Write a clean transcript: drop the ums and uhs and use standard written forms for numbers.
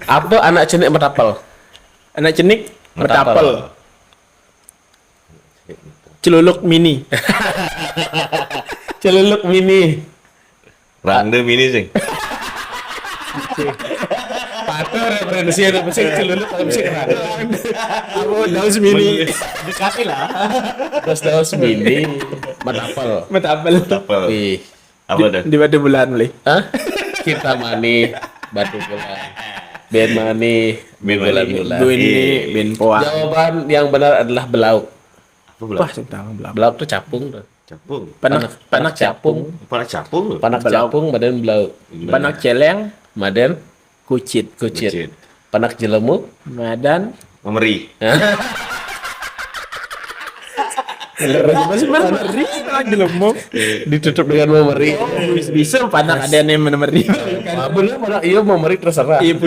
Apa anak cenik metapel? Anak cenik Metapel. metapel. Celuluk mini. Celuluk mini. Rangde mini sing. Pater referensi ada mesin celuluk kalau bisa keren. Aku daus mini. Dekati lah. Terus daus mini metapel. Metapel. Tapel. Wih. Apa dah? Di batu bulan boleh. Hah? Kita mani batu bulan. Ben mani Ben bulan-bulan. Gue ini ben poa. Jawaban yang benar adalah belauk. Apa pula? Wah, tentang belakang. Belauk tuh capung tuh. Capung. Panak capung. Panak capung. Panak Belauk. capung badan belauk. Panak celeng, Maden kucit. kucit. Panak jelemu. Madan. Memeri. Masih mana meri lagi lemuk. Ditutup dengan memeri. Bisa panak ada yang menemeri. Bener, iya memeri terserah. Iya,